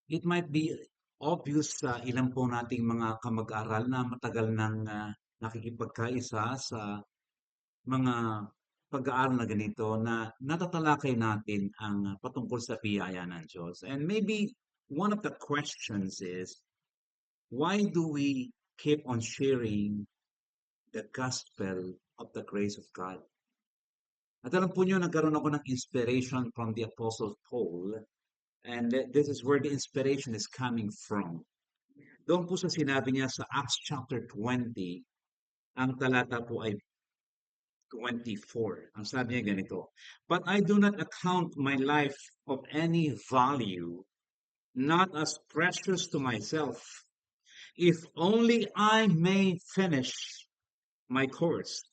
It might be obvious sa ilan po nating mga kamag-aral na matagal nang nakikipagkaisa sa mga pag-aaral na ganito na natatalakay natin ang patungkol sa biyaya ng Diyos. And maybe one of the questions is, why do we keep on sharing the gospel of the grace of God? At alam po niyo, nagkaroon ako ng inspiration from the Apostle Paul, and this is where the inspiration is coming from. Doon po sa sinabi niya sa Acts chapter 20, ang talata po ay 24. Ang sabi niya ganito, "But I do not account my life of any value, not as precious to myself, if only I may finish my course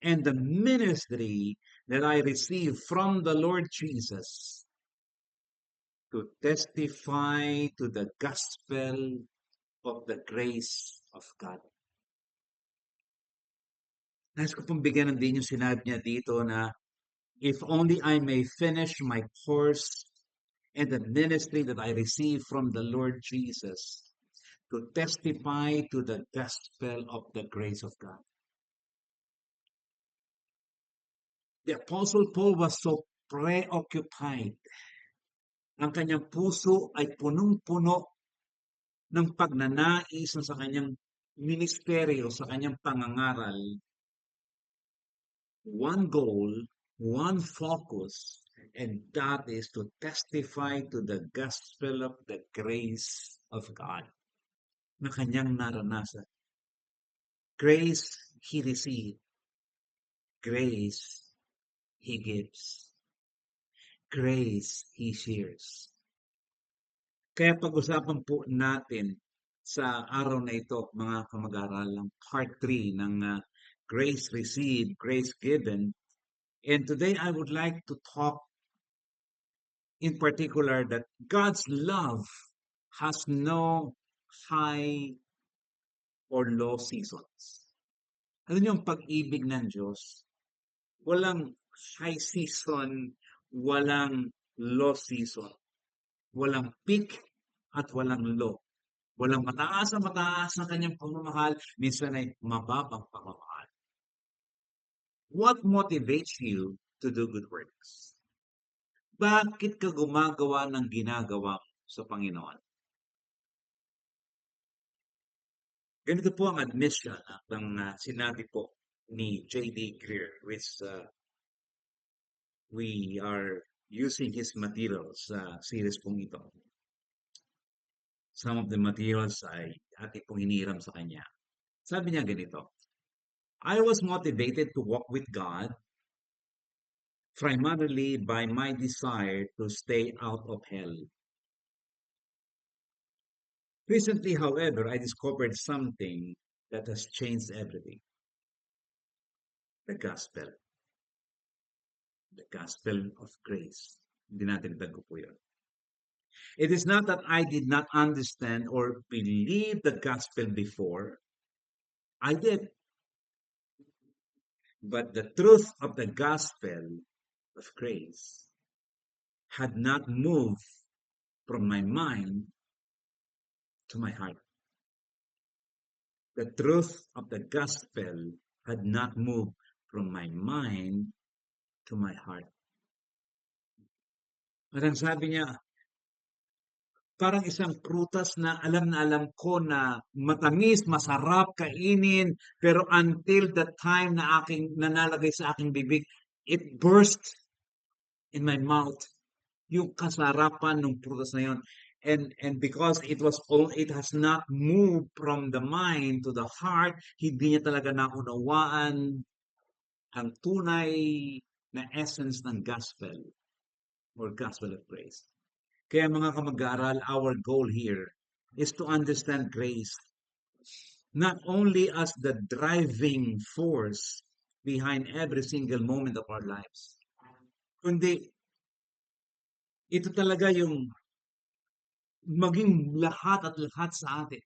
and the ministry that I receive from the Lord Jesus to testify to the gospel of the grace of God." Nais ko pong bigyan ng din yung sinabi niya dito na, "If only I may finish my course and the ministry that I received from the Lord Jesus to testify to the gospel of the grace of God." The Apostle Paul was so preoccupied. Ang kanyang puso ay punong-puno ng pagnanais na sa kanyang ministeryo, sa kanyang pangangaral. One goal, one focus, and that is to testify to the gospel of the grace of God na kanyang naranasan. Grace he received, grace he gives, grace he shares. Kaya pag-usapan po natin sa araw na ito, mga kamag-aral, ng part 3 ng grace received, grace given. And today I would like to talk in particular that God's love has no high or low seasons. Ano yung pag-ibig ng Diyos? Walang high season, walang low season. Walang peak at walang low. Walang mataas na mataas ang kanyang pagmamahal, minsan ay mababang pagmamahal. What motivates you to do good works? Bakit ka gumagawa ng ginagawa mo sa Panginoon? Ganito po ang admission ng sinabi po ni J.D. Greer, which we are using his materials sa series pong ito. Some of the materials ay ating pong hiniram sa kanya. Sabi niya ganito, "I was motivated to walk with God primarily by my desire to stay out of hell. Recently, however, I discovered something that has changed everything. The gospel. The gospel of grace." Dinadagdag ko po yun. "It is not that I did not understand or believe the gospel before. I did. But the truth of the gospel of grace had not moved from my mind to my heart. The truth of the gospel had not moved from my mind to my heart." At ang sabi niya, parang isang prutas na alam ko na matamis, masarap kainin, pero until the time na aking nanalagay sa aking bibig, it burst in my mouth. Yung kasarapan ng prutas na yun. And because it has not moved from the mind to the heart, hindi niya talaga naunawaan ang tunay na essence ng gospel or gospel of grace. Kaya mga kamag-aaral, our goal here is to understand grace not only as the driving force behind every single moment of our lives, kundi ito talaga yung maging lahat at lahat sa atin.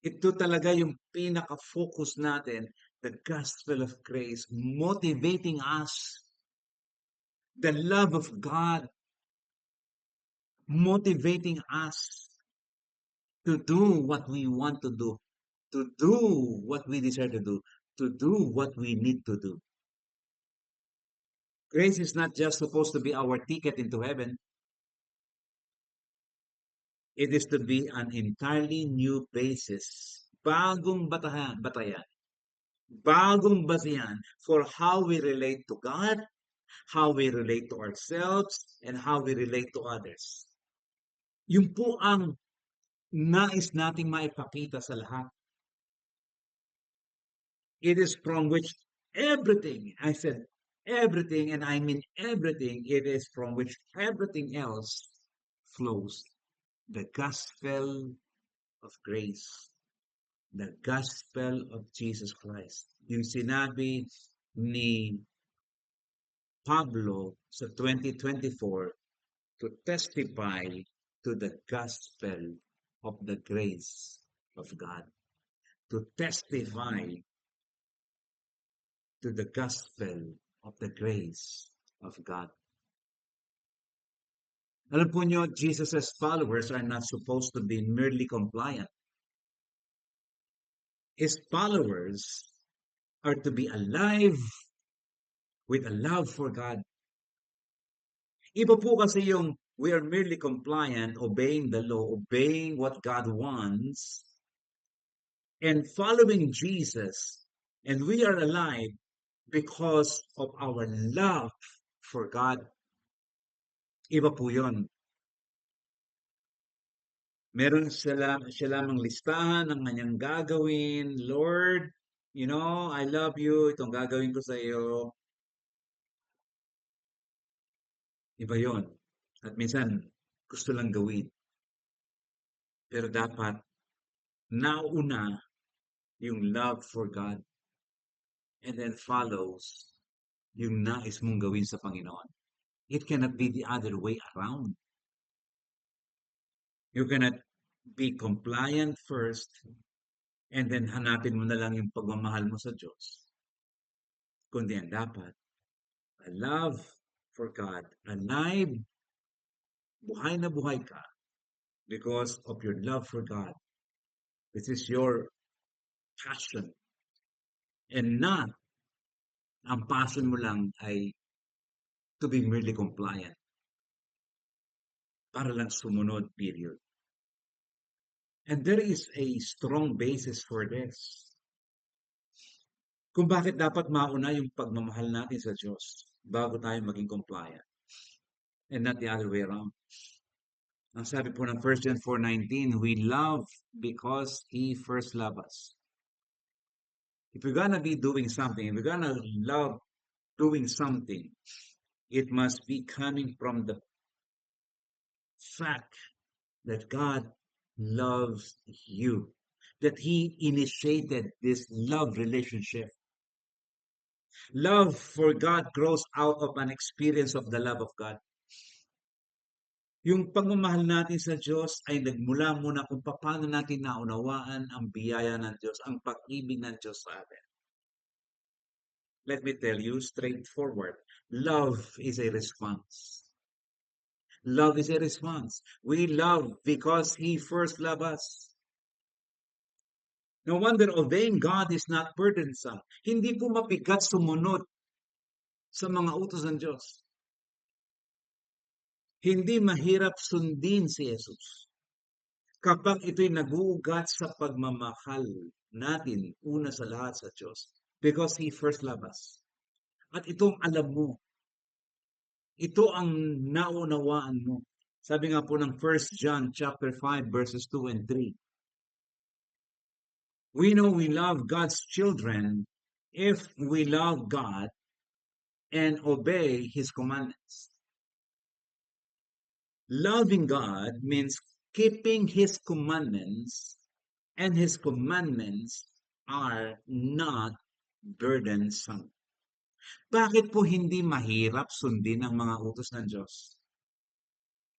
Ito talaga yung pinaka-focus natin, the gospel of grace, motivating us, the love of God, motivating us to do what we want to do what we desire to do what we need to do. Grace is not just supposed to be our ticket into heaven. It is to be an entirely new basis, batayan, bagong basihan for how we relate to God, how we relate to ourselves, and how we relate to others. Yun po ang nais nating maipakita sa lahat. It is from which everything, I said everything, and I mean everything, it is from which everything else flows. The gospel of grace. The gospel of Jesus Christ. Yung sinabi ni Pablo sa 2024 to testify to the gospel of the grace of God. To testify to the gospel of the grace of God. Alam po nyo, Jesus' followers are not supposed to be merely compliant. His followers are to be alive with a love for God. Iba po kasi yung we are merely compliant, obeying the law, obeying what God wants, and following Jesus, and we are alive because of our love for God. Iba po yun. Meron siya lamang listahan ng kanyang gagawin. Lord, I love you. Itong gagawin ko sa iyo. Iba yon. At minsan, gusto lang gawin. Pero dapat, nauna yung love for God. And then follows yung nais mong gawin sa Panginoon. It cannot be the other way around. You cannot be compliant first and then hanapin mo na lang yung pagmamahal mo sa Diyos. Kundi ang dapat, a love for God, alive, buhay na buhay ka because of your love for God. This is your passion. And not, ang passion mo lang ay to be merely compliant. Para lang sumunod, period. And there is a strong basis for this. Kung bakit dapat mauna yung pagmamahal natin sa Diyos bago tayo maging compliant. And not the other way around. Ang sabi po ng 1 John 4:19, we love because He first loved us. If we're gonna be doing something, if we're gonna love doing something, it must be coming from the fact that God loves you, that He initiated this love relationship. Love for God grows out of an experience of the love of God. Yung pagmamahal natin sa Diyos ay nagmula muna kung paano natin naunawaan ang biyaya ng Diyos, ang pag-ibig ng Diyos sa atin. Let me tell you straightforward, love is a response. Love is a response. We love because He first loved us. No wonder obeying God is not burdensome. Hindi po mabigat sumunod sa mga utos ng Diyos. Hindi mahirap sundin si Jesus. Kapag ito'y nag-uugat sa pagmamahal natin, una sa lahat sa Diyos. Because He first loved us. At itong alam mo. Ito ang naunawaan mo. Sabi nga po ng 1 John chapter 5 verses 2 and 3. We know we love God's children if we love God and obey His commandments. Loving God means keeping His commandments, and His commandments are not burdensome. Bakit po hindi mahirap sundin ang mga utos ng Diyos?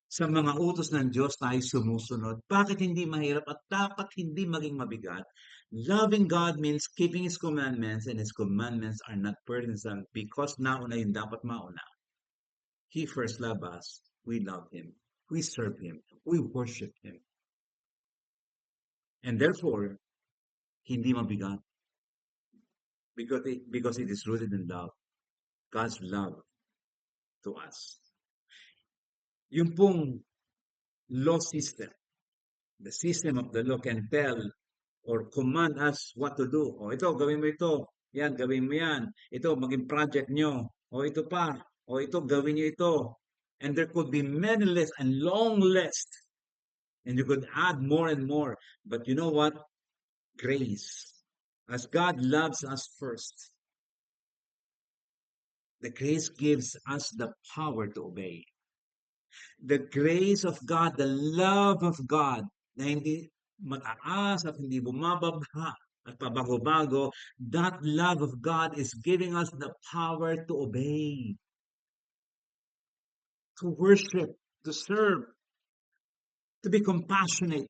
Sa mga utos ng Diyos tayo sumusunod. Bakit hindi mahirap at dapat hindi maging mabigat? Loving God means keeping His commandments, and His commandments are not burdensome because nauna yung dapat mauna. He first loved us. We love Him. We serve Him. We worship Him. And therefore, hindi mabigat because it is rooted in love. God's love to us. Yung pong law system, the system of the law can tell or command us what to do. O ito, gawin mo ito. Yan, gawin mo yan. Ito, maging project nyo. O ito pa. O ito, gawin nyo ito. And there could be many lists and long lists. And you could add more and more. But you know what? Grace. As God loves us first, the grace gives us the power to obey. The grace of God, the love of God, na hindi mataas at hindi bumababa at pabago-bago, that love of God is giving us the power to obey, to worship, to serve, to be compassionate,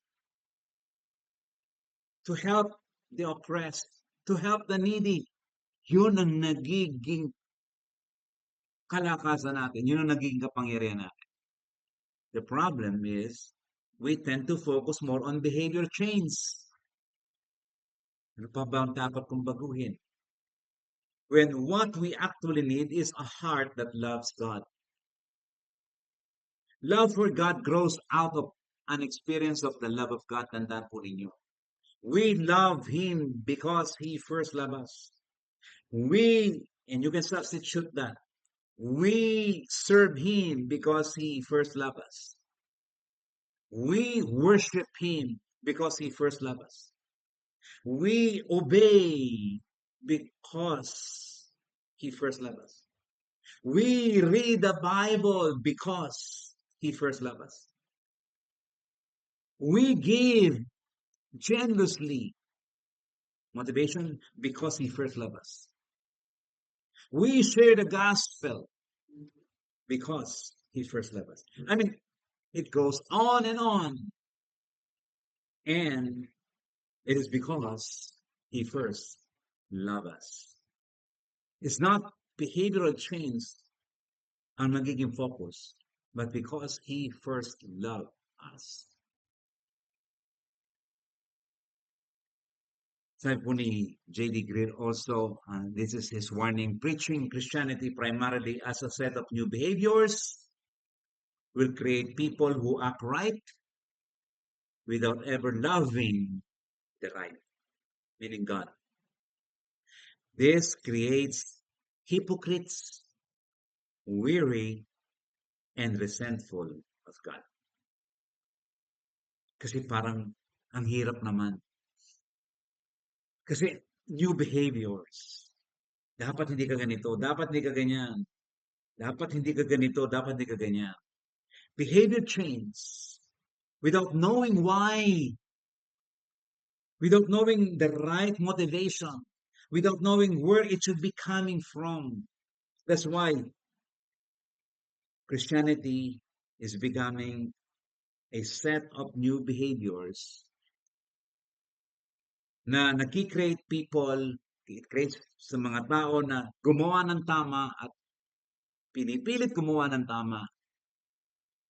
to help the oppressed, to help the needy. Yun ang nagiging kalakasan natin. Yun ang nagiging kapangyarihan natin. The problem is, we tend to focus more on behavior change. Ano pa ba ang dapat kong baguhin? When what we actually need is a heart that loves God. Love for God grows out of an experience of the love of God. Tandaan po ninyo. We love Him because He first loved us. And you can substitute that. We serve Him because He first loved us. We worship Him because He first loved us. We obey because He first loved us. We read the Bible because He first loved us. We give generously. Motivation because He first loved us. We share the gospel because He first loved us. I mean, it goes on and on. And it is because He first loved us. It's not behavioral change ang magiging focus, but because He first loved us. Sabi po ni J.D. Greer also, this is his warning, preaching Christianity primarily as a set of new behaviors will create people who act right without ever loving the right, meaning God. This creates hypocrites, weary, and resentful of God. Kasi parang ang hirap naman. Kasi new behaviors. Dapat hindi ka ganito, dapat hindi ka ganyan. Dapat hindi ka ganito, dapat hindi ka ganyan. Behavior change without knowing why, without knowing the right motivation, without knowing where it should be coming from. That's why Christianity is becoming a set of new behaviors na naki-create people, it creates sa mga tao na gumawa ng tama at pinipilit gumawa ng tama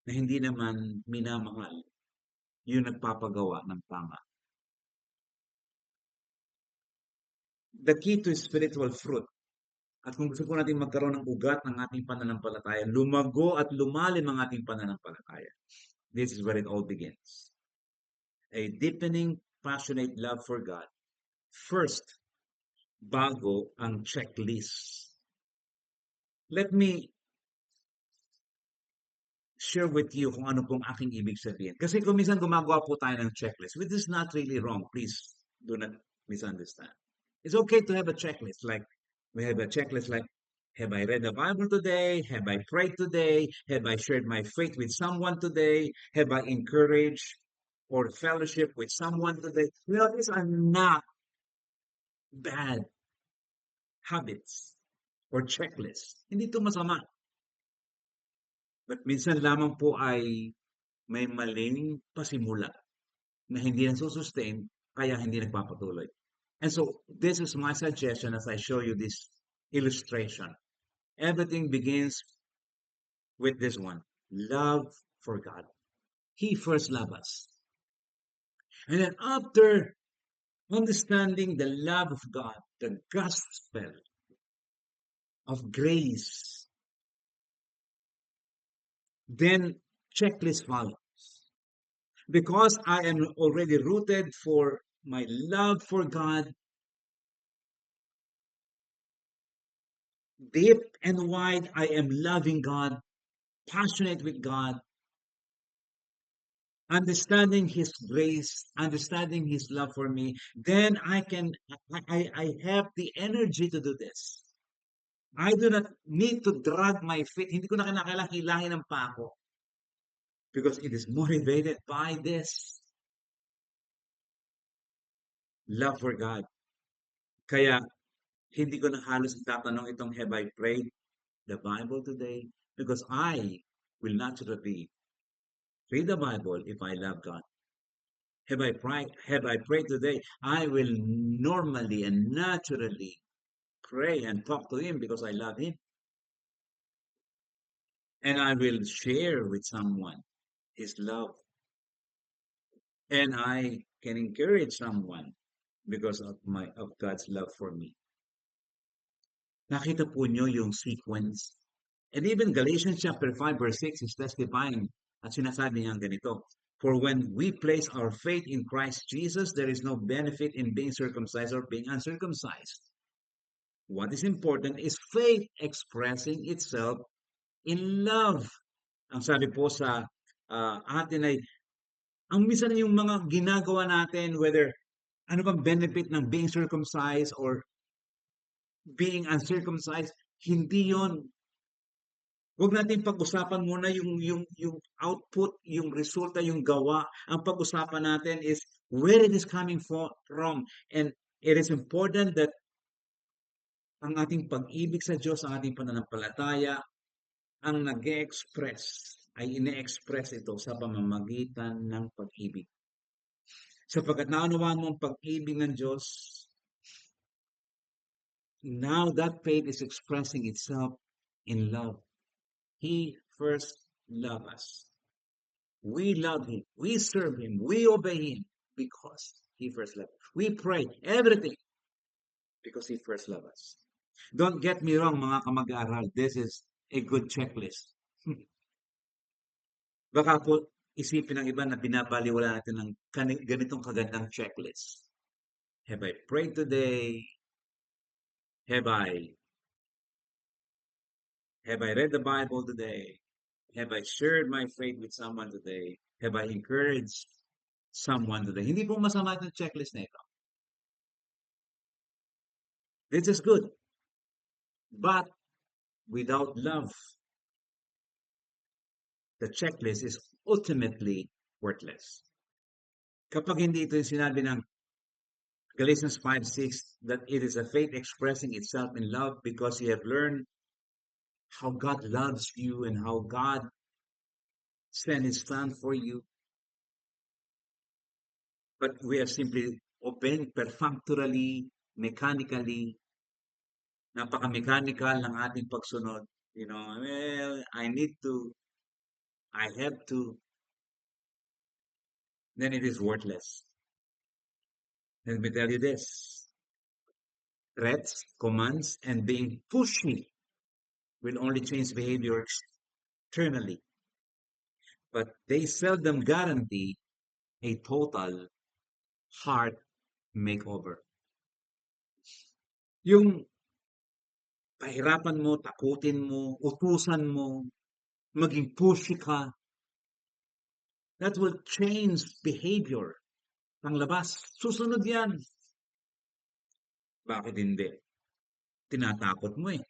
na hindi naman minamahal yung nagpapagawa ng tama. The key to spiritual fruit, at kung gusto po natin magkaroon ng ugat ng ating pananampalataya, lumago at lumalim ang ating pananampalataya. This is where it all begins. A deepening, passionate love for God. First, bago ang checklist. Let me share with you kung ano pong aking ibig sabihin. Kasi kung minsan gumagawa po tayo ng checklist, which is not really wrong. Please do not misunderstand. It's okay to have a checklist. Like, we have a checklist like, have I read the Bible today? Have I prayed today? Have I shared my faith with someone today? Have I encouraged or fellowship with someone today? You know, these are not bad habits or checklists. Hindi ito masama. But minsan lamang po ay may maling pasimula na hindi nasusustain, kaya hindi nagpapatuloy. And so, this is my suggestion as I show you this illustration. Everything begins with this one, love for God. He first loved us. And then after understanding the love of God, the gospel of grace, then checklist follows. Because I am already rooted for my love for God, deep and wide, I am loving God, passionate with God, understanding His grace, understanding His love for me, then I have the energy to do this. I do not need to drag my feet. Hindi ko na kinakailangan hilangin ng pako because it is motivated by this love for God. Kaya hindi ko na halos itatanong itong have I prayed the Bible today? Because I will naturally read the Bible if I love God. Have I prayed today? I will normally and naturally pray and talk to Him because I love Him. And I will share with someone His love. And I can encourage someone because of God's love for me. Nakita po nyo yung sequence. And even Galatians chapter 5 verse 6 is testifying at sinasabi niya ganito. For when we place our faith in Christ Jesus, there is no benefit in being circumcised or being uncircumcised. What is important is faith expressing itself in love. Ang sabi po sa atin ay, ang minsan yung mga ginagawa natin, whether ano bang benefit ng being circumcised or being uncircumcised, hindi yon. Huwag natin pag-usapan muna yung output, yung resulta, yung gawa. Ang pag-usapan natin is where it is coming from. And it is important that ang ating pag-ibig sa Diyos, ang ating pananampalataya, ang nag-express ay ine-express ito sa pamamagitan ng pag-ibig. Sapagkat naunawaan mo ang pag-ibig ng Diyos, now that faith is expressing itself in love. He first loved us. We love Him. We serve Him. We obey Him because He first loved us. We pray everything because He first loved us. Don't get me wrong, mga kamag-aral. This is a good checklist. Baka po isipin ng iba na binabaliwala natin ng ganitong kagandang checklist. Have I prayed today? Have I read the Bible today? Have I shared my faith with someone today? Have I encouraged someone today? Hindi po masama itong checklist na ito. This is good. But without love, the checklist is ultimately worthless. Kapag hindi ito yung sinabi ng Galatians 5:6 that it is a faith expressing itself in love because you have learned how God loves you and how God sent His Son for you. But we are simply obeying perfunctorily, mechanically, napaka-mechanical ng ating pagsunod. You know, well, I need to, I have to, then it is worthless. Let me tell you this. Threats, commands, and being pushy will only change behavior externally. But they seldom guarantee a total heart makeover. Yung pahirapan mo, takutin mo, utusan mo, maging pushy ka, that will change behavior. Panglabas, susunod yan. Bakit hindi? Tinatakot mo eh.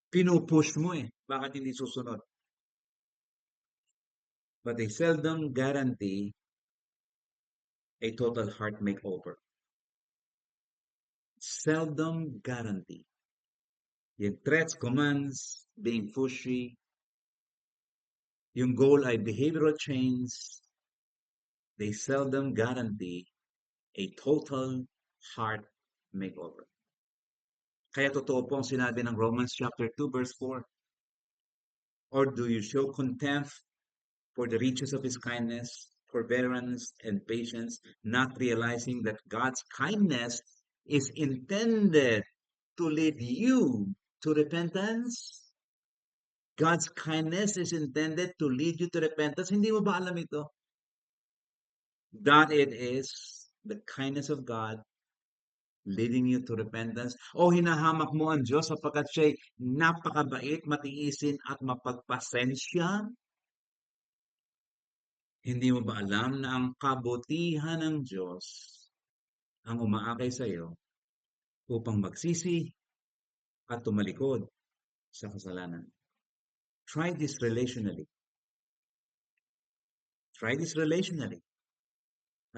Pinupush mo eh. Bakit hindi susunod? But they seldom guarantee a total heart makeover. Seldom guarantee. Yung threats, commands, being pushy, yung goal ay behavioral change, they seldom guarantee a total heart makeover. Kaya totoo po ang sinabi ng Romans chapter 2 verse 4. Or do you show contempt for the riches of his kindness, forbearance, and patience, not realizing that God's kindness is intended to lead you to repentance. God's kindness is intended to lead you to repentance. Hindi mo ba alam ito? That it is the kindness of God leading you to repentance. O hinahamak mo ang Diyos sapagkat siya'y napakabait, matiisin at mapagpasensya? Hindi mo ba alam na ang kabutihan ng Diyos ang umaakay sa iyo upang magsisi at tumalikod sa kasalanan? Try this relationally. Try this relationally.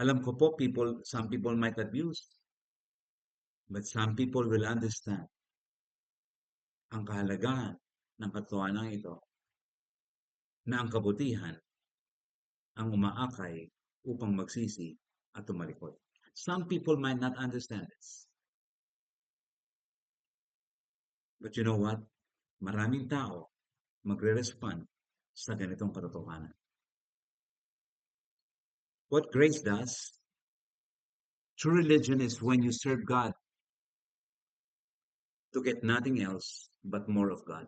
Alam ko po, some people might abuse, but some people will understand ang kahalagahan ng katotohanan ito na ang kabutihan ang umaakay upang magsisi at tumalikod. Some people might not understand this. But you know what? Maraming tao magre-respond sa ganitong katotohanan. What grace does, true religion is when you serve God to get nothing else but more of God.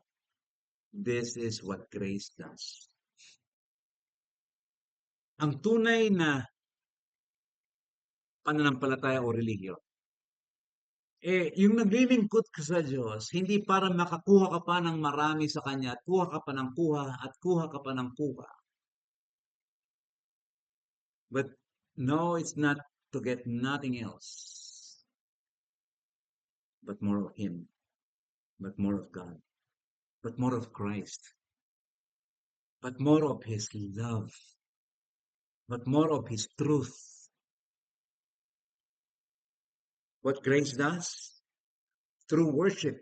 This is what grace does. Ang tunay na pananampalataya o relihiyon, yung naglilingkod ka sa Diyos, hindi para makakuha ka pa ng marami sa Kanya at kuha ka pa ng kuha at kuha ka pa ng kuha. But no, it's not to get nothing else but more of Him, but more of God, but more of Christ, but more of His love, but more of His truth. What grace does? True worship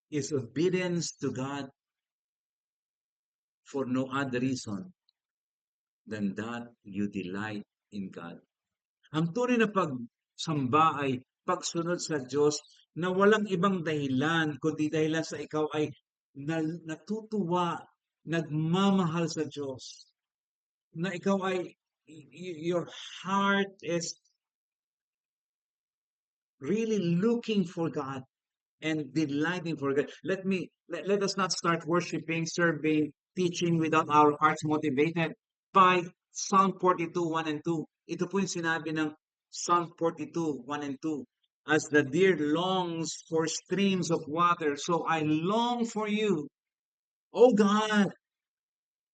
is obedience to God for no other reason than that you delight in God. Ang tunay na pagsamba ay pagsunod sa Diyos na walang ibang dahilan, kundi dahilan sa ikaw ay natutuwa, nagmamahal sa Diyos. Na ikaw ay, your heart is really looking for God and delighting for God. Let us not start worshiping, serving, teaching without our hearts motivated by Psalm 42, 1 and 2. Ito po yung sinabi ng Psalm 42, 1 and 2. As the deer longs for streams of water, so I long for you. Oh God,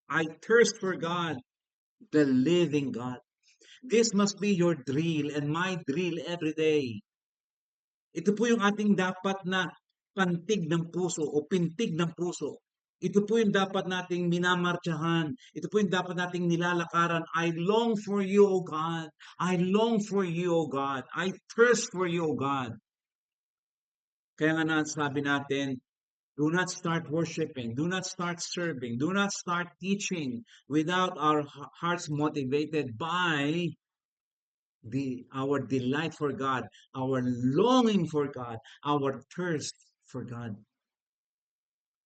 I thirst for God, the living God. This must be your drill and my drill every day. Ito po yung ating dapat na pantig ng puso o pintig ng puso. Ito po yung dapat nating minamartsahan. Ito po yung dapat nating nilalakaran. I long for you, O God. I long for you, O God. I thirst for you, O God. Kaya nga sabi natin, do not start worshiping, do not start serving, do not start teaching without our hearts motivated by our delight for God, our longing for God, our thirst for God.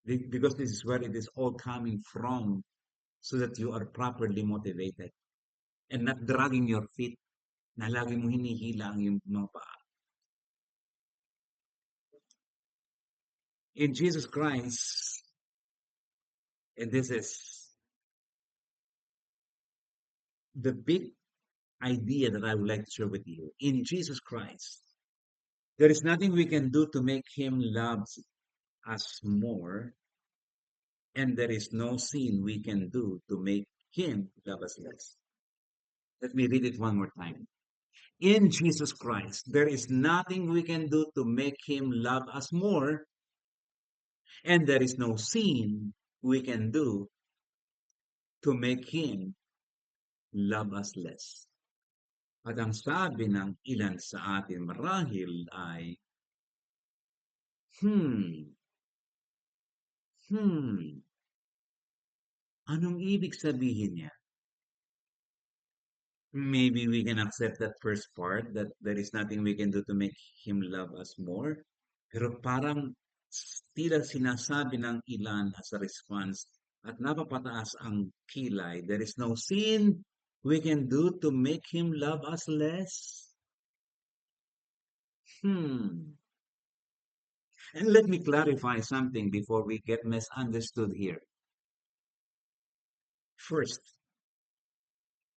Because this is where it is all coming from, so that you are properly motivated and not dragging your feet na lagi mo hinihila ang iyong mga paa. In Jesus Christ, and this is the big idea that I would like to share with you. In Jesus Christ, there is nothing we can do to make Him love us more, and there is no sin we can do to make Him love us less. Let me read it one more time. In Jesus Christ, there is nothing we can do to make Him love us more, and there is no sin we can do to make Him love us less. At ang sabi ng ilan sa atin marahil ay, anong ibig sabihin niya? Maybe we can accept that first part, that there is nothing we can do to make Him love us more. Pero parang tila sinasabi ng ilan as a response at napapataas ang kilay. There is no sin we can do to make Him love us less. Hmm. And let me clarify something before we get misunderstood here. First,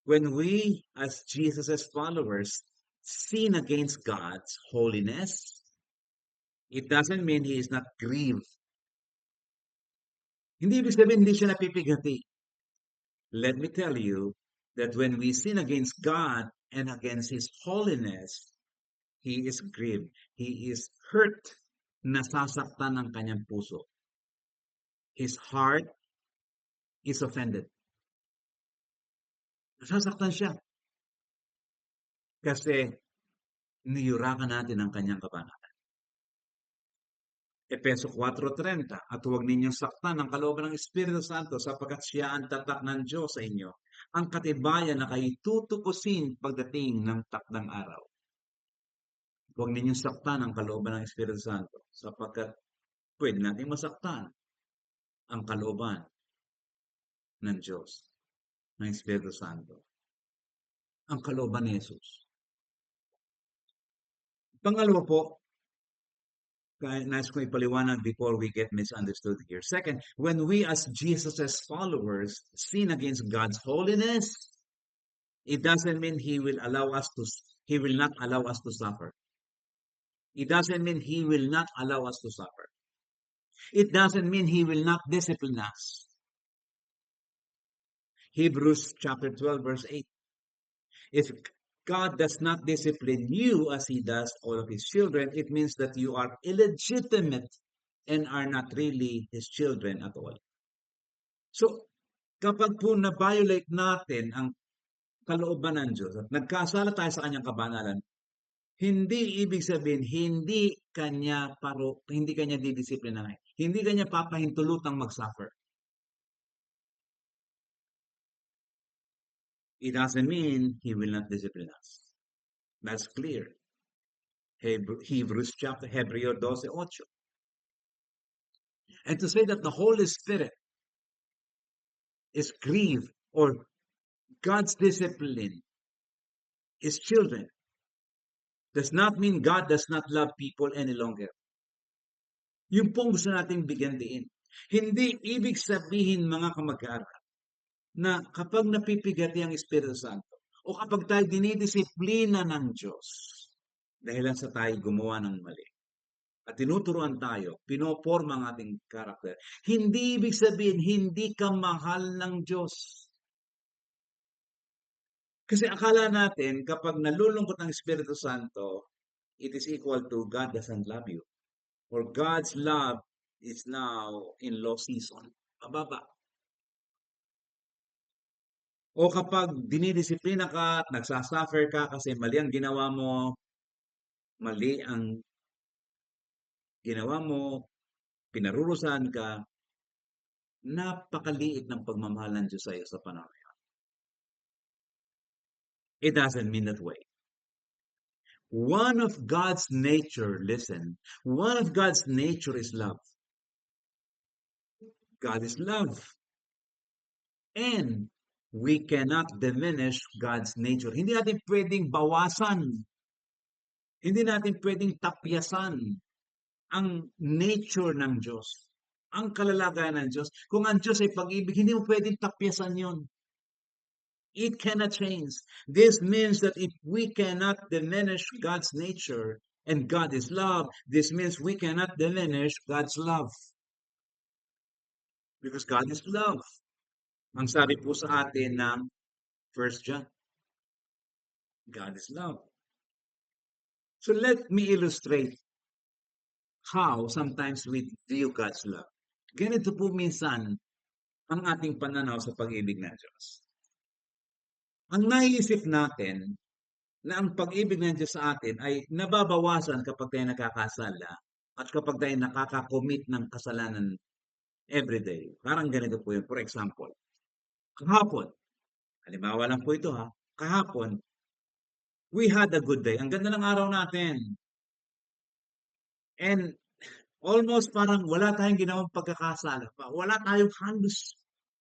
when we, as Jesus' followers, sin against God's holiness, it doesn't mean He is not grieved. Hindi ibig sabihin hindi siya napipigati. Let me tell you that when we sin against God and against His holiness, He is grieved. He is hurt. Nasasaktan ang kanyang puso. His heart is offended. Nasasaktan siya kasi niyurakan natin ang kanyang kabanata. Efeso 4:30, at huwag ninyong saktan ang kalooban ng Espiritu Santo sapagkat siya ang tatak ng Diyos sa inyo, ang katibayan na kayo tutukusin pagdating ng takdang araw. Huwag ninyong saktan ang kalooban ng Espiritu Santo sapagkat pwede natin masaktan ang kalooban ng Diyos, ng Espiritu Santo, ang kalooban ni Jesus. Pangalawa po, nais ko ipaliwanag before we get misunderstood here. Second, when we as Jesus' followers sin against God's holiness, it doesn't mean He will not allow us to suffer. It doesn't mean He will not allow us to suffer. It doesn't mean He will not discipline us. Hebrews chapter 12 verse 8. If God does not discipline you as He does all of His children, it means that you are illegitimate and are not really His children at all. So, kapag po na-violate natin ang kalooban ng Diyos at nagkasala tayo sa kanyang kabanalan, hindi ibig sabihin, hindi kanya didisiplinahin. Hindi kanya papahintulutang mag-suffer. It doesn't mean He will not discipline us. That's clear. Hebrews 12:8. And to say that the Holy Spirit is grieved or God's discipline is children does not mean God does not love people any longer. Yung pong gusto nating bigyan diin. Hindi ibig sabihin, mga kamag-aral, na kapag napipigati ang Espiritu Santo o kapag tayo dinidisiplina ng Diyos dahil sa tayo gumawa ng mali at tinuturuan tayo, pinoporma ang ating karakter, hindi ibig sabihin hindi ka mahal ng Diyos. Kasi akala natin kapag nalulungkot ang Espiritu Santo, it is equal to God doesn't love you. Or God's love is now in low season. Mababa. O kapag dinidisiplina ka at nagsasuffer ka kasi mali ang ginawa mo, pinarurusahan ka, napakaliit ng pagmamahal ng Diyos sa iyo sa panahon. It doesn't mean that way. One of God's nature is love. God is love. And we cannot diminish God's nature. Hindi natin pwedeng bawasan. Hindi natin pwedeng tapyasan ang nature ng Diyos. Ang kalalagayan ng Diyos. Kung ang Diyos ay pag-ibig, hindi mo pwedeng tapyasan yon. It cannot change. This means that if we cannot diminish God's nature, and God is love, this means we cannot diminish God's love. Because God is love. Ang sabi po sa atin ng 1 John, God is love. So let me illustrate how sometimes we view God's love. Ganito po minsan ang ating pananaw sa pag-ibig ng Diyos. Ang naiisip natin na ang pag-ibig ng Diyos sa atin ay nababawasan kapag tayo nakakasala at kapag tayo nakaka-commit ng kasalanan everyday. Parang ganito po yun. For example, kahapon, halimbawa lang po ito kahapon, we had a good day. Ang ganda ng araw natin. And almost parang wala tayong ginawang pagkakasala. Wala tayong halos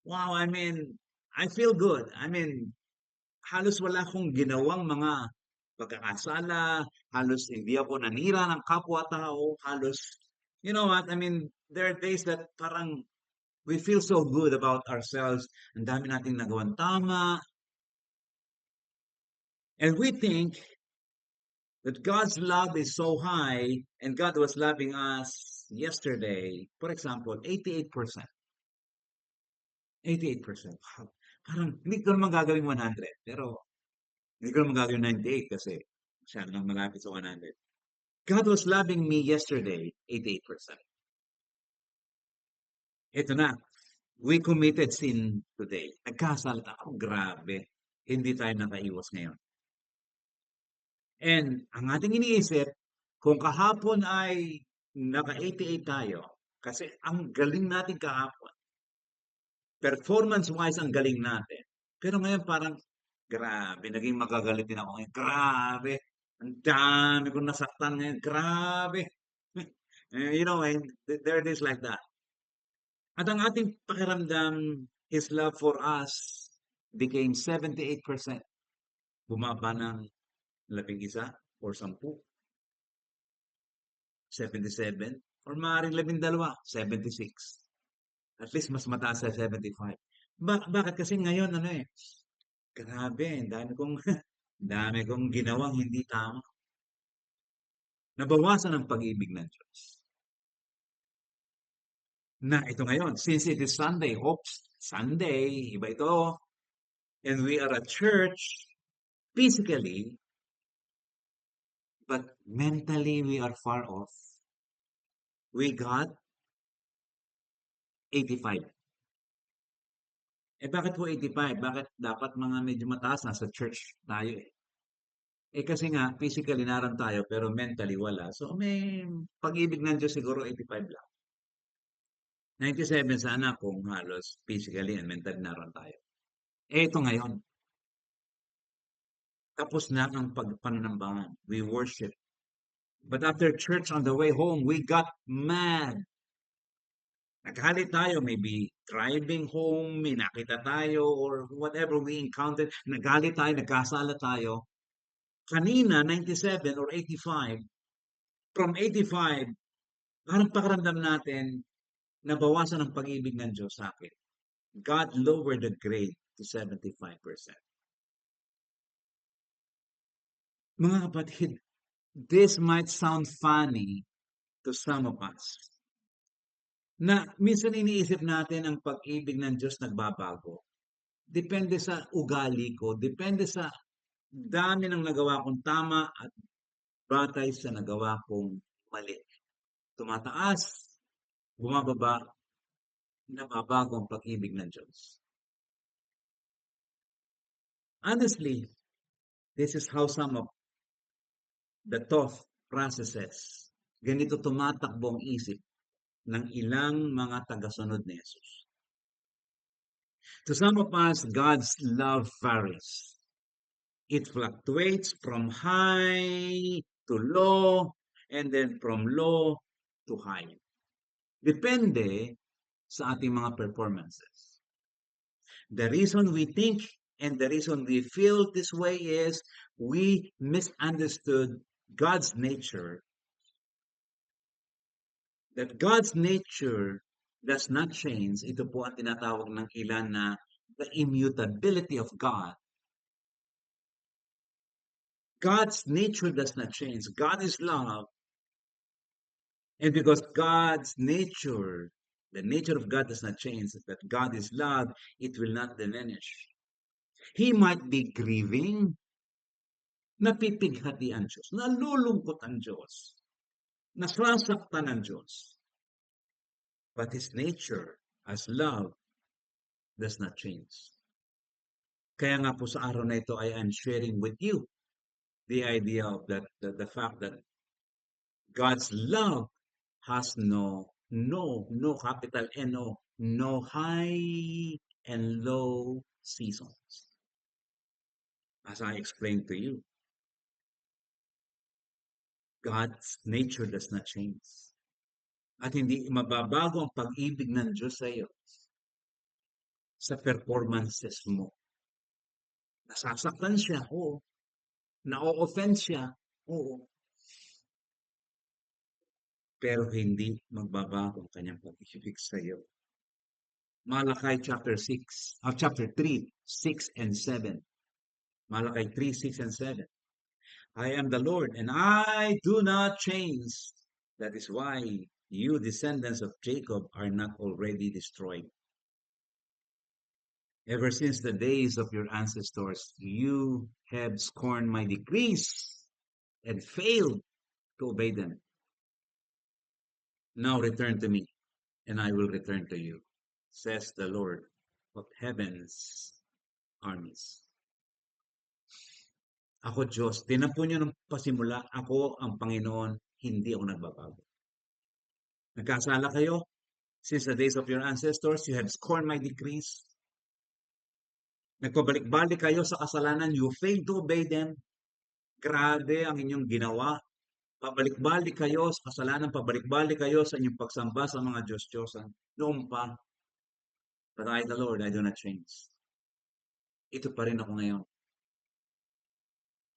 wow, I mean, I feel good. I mean, halos wala akong ginawang mga pagkakasala, halos hindi ako nanira ng kapwa-tao, halos, you know what, I mean, there are days that parang we feel so good about ourselves, ang dami nating nagawang tama, and we think that God's love is so high and God was loving us yesterday, for example, 88%. 88%. Wow. Parang hindi ko naman gagawing 100, pero hindi ko naman gagawin 98 kasi masyado nang malapit sa 100. God was loving me yesterday, 88%. Ito na, we committed sin today. Nagkasalita ako, grabe. Hindi tayo nakaiwas ngayon. And ang ating iniisip, kung kahapon ay naka-88 tayo, kasi ang galing natin kahapon, performance-wise ang galing natin. Pero ngayon parang, grabe, naging magagalit din ako ngayon. Grabe, ang dami kong nasaktan ngayon. Grabe. You know, and there it is like that. At ang ating pakiramdam, His love for us became 78%. Bumaba ng 11 or 10, 77, or maaaring 12, 76. At least mas mataas sa 75. Bakit? Kasi ngayon, ano eh, grabe, ang dami kong ginawang hindi tama. Nabawasan ang pag-ibig ng Diyos. Na ito ngayon, since it is Sunday, oops, Sunday, iba ito, and we are a church, physically, but mentally we are far off. We got 85. Bakit po 85? Bakit dapat mga medyo mataas na sa church tayo eh? Kasi nga, physically naroon tayo, pero mentally wala. So, may pag-ibig ng Diyos siguro 85 lang. 97 sana kung halos physically and mentally naroon tayo. Ito ngayon, tapos na ang pagpananambahan. We worship. But after church on the way home, we got mad. Naghalit tayo, maybe driving home, may nakita tayo, or whatever we encountered. Nagalit tayo, nagkasala tayo. Kanina, 97 or 85. From 85, parang pakiramdam natin, nabawasan ang pag-ibig ng Diyos sa akin. God lowered the grade to 75%. Mga kapatid, this might sound funny to some of us. Na minsan iniisip natin ang pag-ibig ng Diyos nagbabago. Depende sa ugali ko, depende sa dami ng nagawa kong tama at batay sa nagawa kong mali. Tumataas, bumababa, nababago ang pag-ibig ng Diyos. Honestly, this is how some of the thought processes, ganito tumatakbo ang isip ng ilang mga tagasunod ni Jesus. To some of us, God's love varies. It fluctuates from high to low, and then from low to high. Depende sa ating mga performances. The reason we think and the reason we feel this way is we misunderstood God's nature. That God's nature does not change. Ito po ang tinatawag ng ilan na the immutability of God. God's nature does not change. God is love. And because God's nature, the nature of God does not change, that God is love, it will not diminish. He might be grieving, napipighati ang Diyos, nalulungkot ang Diyos, nasasaktan ang Diyos. But His nature as love does not change. Kaya nga po sa araw na ito I am sharing with you the idea of that, the fact that God's love has no capital N-O, no high and low seasons. As I explained to you, God's nature does not change. At hindi mababago ang pag-ibig ng Diyos sa iyo. sa performances mo. Nasasaktan siya, oo. Na-o-offend siya, oo. Pero hindi magbabago ang kanyang pag-ibig sa iyo. Malakay chapter 3, 6 and 7. Malakay 3, 6 and 7. I am the Lord, and I do not change. That is why you descendants of Jacob are not already destroyed. Ever since the days of your ancestors, you have scorned my decrees and failed to obey them. Now return to me, and I will return to you, says the Lord of heaven's armies. Ako Diyos, tinapo niyo ng pasimula, ako ang Panginoon, hindi ako nagbabago. Nagkasala kayo, since the days of your ancestors, you have scorned my decrees. Nagpabalik-balik kayo sa kasalanan, you failed to obey them. Grabe ang inyong ginawa. Pabalik-balik kayo sa kasalanan, pabalik-balik kayo sa inyong pagsamba sa mga Diyos-Diyosan. Noon pa, but I, the Lord, I do not change. Ito pa rin ako ngayon.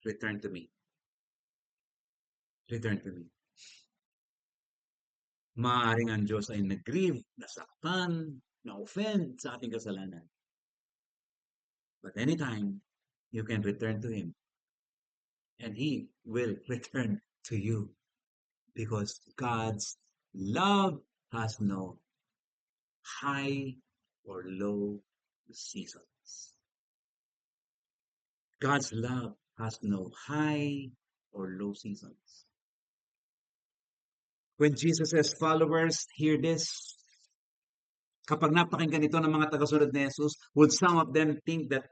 Return to me. Return to me. Maaaring ang Diyos ay nag-grieve, nasaktan, na-offend sa ating kasalanan. But anytime, you can return to Him. And He will return to you. Because God's love has no high or low seasons. God's love has no high or low seasons. When Jesus' followers hear this, kapag napakinggan ito ng mga tagasunod ni Jesus, would some of them think that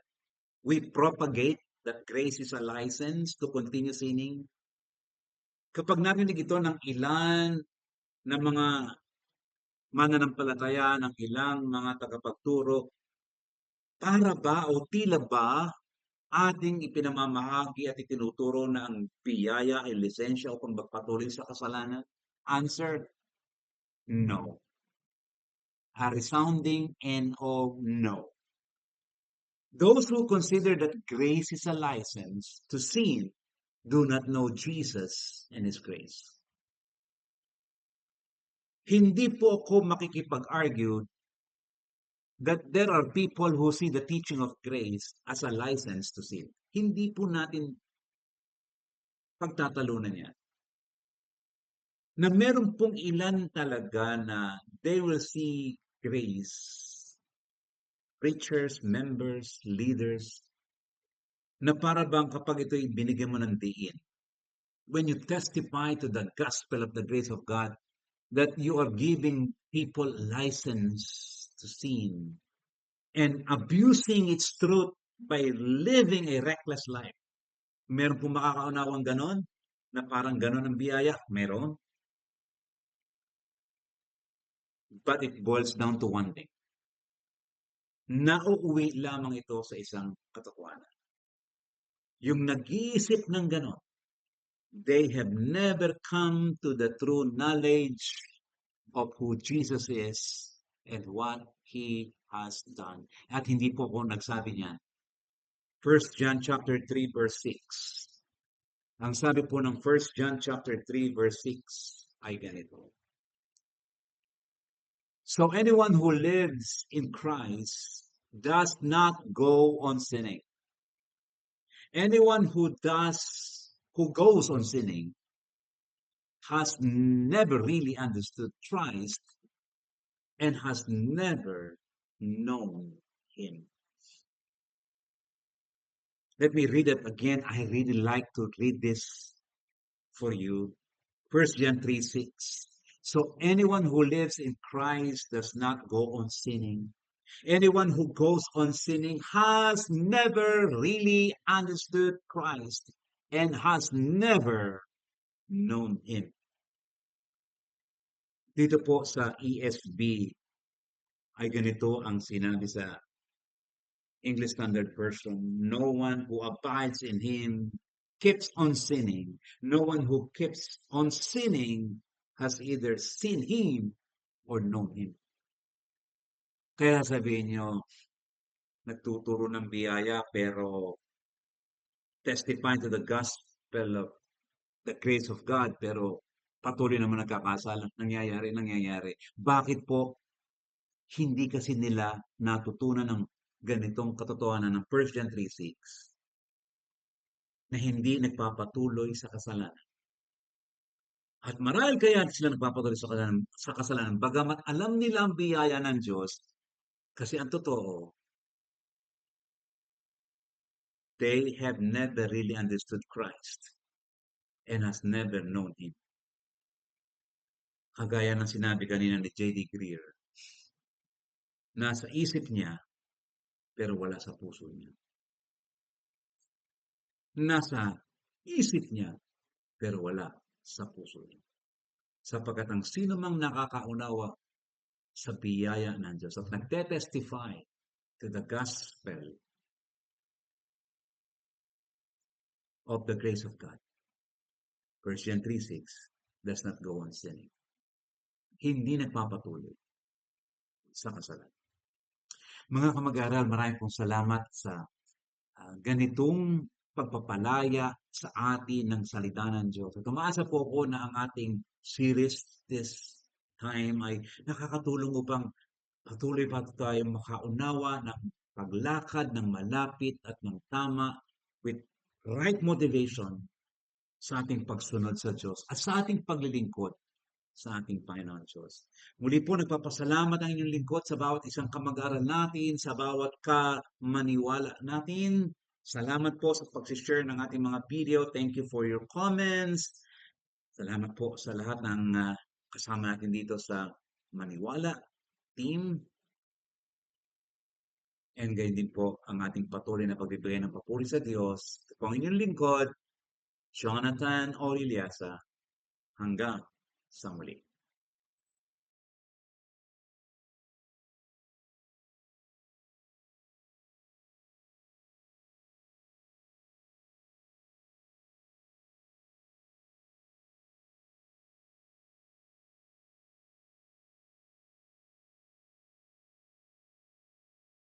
we propagate that grace is a license to continue sinning? Kapag narinig ito ng ilan ng mga mananampalataya, ng ilang mga tagapagturo, para ba o tila ba ating ipinamamahagi at itinuturo na ang biyaya ay lisensya upang magpatuloy sa kasalanan? Answer, no. A resounding no. Those who consider that grace is a license to sin do not know Jesus and His grace. Hindi po ako makikipag-argue that there are people who see the teaching of grace as a license to sin. Hindi po natin pagtatalunan yan. Na meron pong ilan talaga na they will see grace, preachers, members, leaders, na para bang kapag ito'y binigyan mo ng diin, when you testify to the gospel of the grace of God, that you are giving people license to sin and abusing its truth by living a reckless life. Meron pong makakaunawang ganon, na parang ganon ang biyaya? Meron. But it boils down to one thing. Nauuwi lamang ito sa isang katotohanan. Yung nag-iisip ng ganon, they have never come to the true knowledge of who Jesus is and what He has done. At hindi po ako nagsabi niyan. 1 John chapter 3 verse 6. Ang sabi po ng 1 John chapter 3 verse 6 ay ganito. So anyone who lives in Christ does not go on sinning. Anyone who goes on sinning has never really understood Christ and has never known Him. Let me read it again. I really like to read this for you. 1 John 3:6. So anyone who lives in Christ does not go on sinning. Anyone who goes on sinning has never really understood Christ and has never known Him. Dito po sa ESV ay ganito ang sinabi sa English Standard Version. No one who abides in Him keeps on sinning. No one who keeps on sinning has either seen Him or known Him. Kaya sabihin nyo, nagtuturo ng biyaya pero testifying to the gospel of the grace of God pero patuloy naman nagkakasala. Nangyayari. Bakit po hindi kasi nila natutunan ng ganitong katotohanan ng 1 John 3:6 na hindi nagpapatuloy sa kasalanan? At marahil kaya sila nagpapatuloy sa kasalanan, bagamat alam nila ang biyaya ng Diyos, kasi ang totoo, they have never really understood Christ and has never known Him. Kagaya ng sinabi kanina ni J.D. Greer, nasa isip niya, pero wala sa puso niya. Nasa isip niya, pero wala sa puso niya. Sapagkat ang sino mang nakakaunawa sa biyaya ng Diyos at nagte-testify to the gospel of the grace of God, 1 John 3:6, does not go on sinning. Hindi nagpapatuloy sa kasalanan. Mga kamag-aral, maraming pong salamat sa ganitong pagpapalaya sa atin ng salita ng Diyos. At umaasa po ako na ang ating series this time ay nakakatulong upang patuloy pa tayong makaunawa ng paglakad ng malapit at ng tama with right motivation sa ating pagsunod sa Diyos at sa ating paglilingkod sa ating Panginoon Diyos. Muli po nagpapasalamat ang inyong lingkod sa bawat isang kamag-aral natin, sa bawat kamaniwala natin. Salamat po sa pag-share ng ating mga video. Thank you for your comments. Salamat po sa lahat ng kasama natin dito sa Maniwala team. And gayon din po ang ating patuloy na pagbibigay ng papuri sa Diyos. Ito po ang inyong lingkod, Jonathan Oriliasa. Hanggang sa muli.